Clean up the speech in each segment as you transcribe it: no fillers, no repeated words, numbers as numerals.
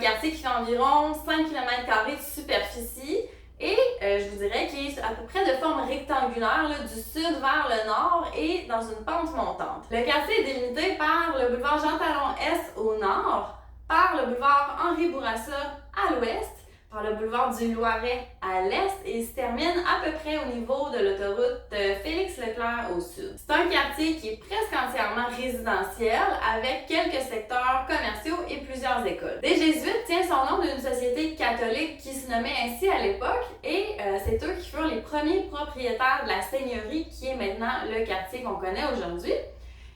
quartier qui fait environ 5 km² de superficie et je vous dirais qu'il est à peu près de forme rectangulaire là, du sud vers le nord et dans une pente montante. Le quartier est délimité par le boulevard Jean Talon Est au nord, par le boulevard Henri Bourassa à l'ouest, par le boulevard du Loiret à l'est et il se termine à peu près au niveau de l'autoroute Félix-Leclerc au sud. C'est un quartier qui est presque entièrement résidentiel avec quelques secteurs commerciaux et plusieurs écoles. Des Jésuites tient son nom d'une société catholique qui se nommait ainsi à l'époque et c'est eux qui furent les premiers propriétaires de la seigneurie qui est maintenant le quartier qu'on connaît aujourd'hui.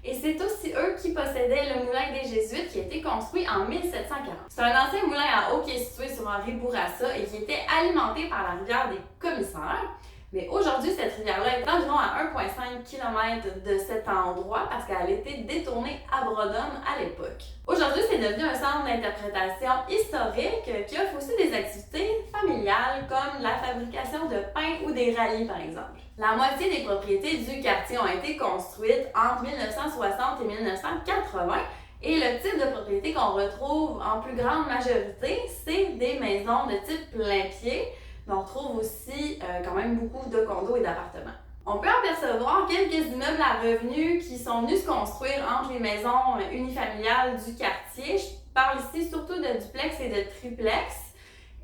Et c'est aussi eux qui possédaient le moulin des Jésuites qui a été construit en 1740. C'est un ancien moulin à eau qui est situé sur Henri Bourassa et qui était alimenté par la rivière des Commissaires. Mais aujourd'hui, cette rivière-là est environ à 1,5 km de cet endroit parce qu'elle a été détournée à Brodum à l'époque. Aujourd'hui, c'est devenu un centre d'interprétation historique qui offre aussi des activités familiales comme la fabrication de pain ou des rallyes par exemple. La moitié des propriétés du quartier ont été construites entre 1960 et 1980 et le type de propriété qu'on retrouve en plus grande majorité, c'est des maisons de type plein-pied. On retrouve aussi quand même beaucoup de condos et d'appartements. On peut apercevoir quelques immeubles à revenus qui sont venus se construire entre les maisons unifamiliales du quartier. Je parle ici surtout de duplex et de triplex.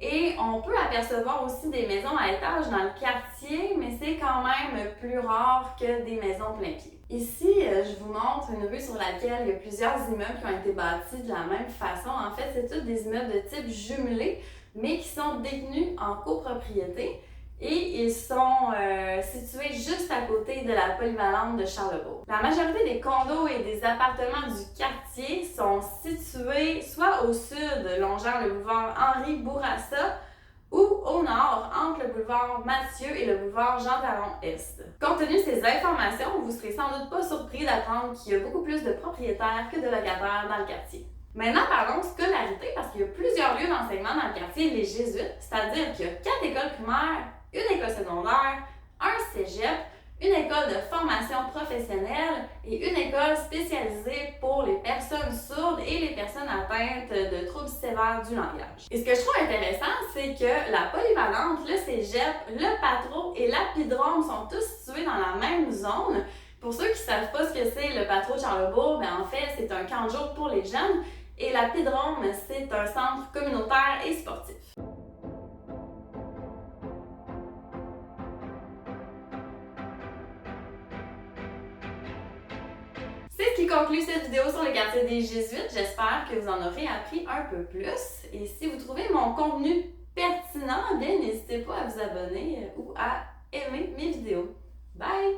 Et on peut apercevoir aussi des maisons à étage dans le quartier, mais c'est quand même plus rare que des maisons plein-pied. Ici, je vous montre une rue sur laquelle il y a plusieurs immeubles qui ont été bâtis de la même façon. En fait, c'est tous des immeubles de type jumelé, mais qui sont détenus en copropriété et ils sont situés juste à côté de la polyvalente de Charlebourg. La majorité des condos et des appartements du quartier sont situés soit au sud, longeant le boulevard Henri Bourassa, ou au nord, entre le boulevard Mathieu et le boulevard Jean Talon Est. Compte tenu de ces informations, vous ne serez sans doute pas surpris d'apprendre qu'il y a beaucoup plus de propriétaires que de locataires dans le quartier. Maintenant, parlons scolarité, parce qu'il y a plusieurs lieux d'enseignement dans le quartier Les Jésuites, c'est-à-dire qu'il y a 4 écoles primaires, une école secondaire, un cégep, une école de formation professionnelle et une école spécialisée pour les personnes sourdes et les personnes atteintes de troubles sévères du langage. Et ce que je trouve intéressant, c'est que la polyvalente, le cégep, le patro et l'apidrome sont tous situés dans la même zone. Pour ceux qui ne savent pas ce que c'est le patro de Charlebourg, en fait, c'est un camp de jour pour les jeunes. Et l'apidrome, c'est un centre communautaire et sportif. C'est ce qui conclut cette vidéo sur le quartier des Jésuites. J'espère que vous en aurez appris un peu plus. Et si vous trouvez mon contenu pertinent, n'hésitez pas à vous abonner ou à aimer mes vidéos. Bye!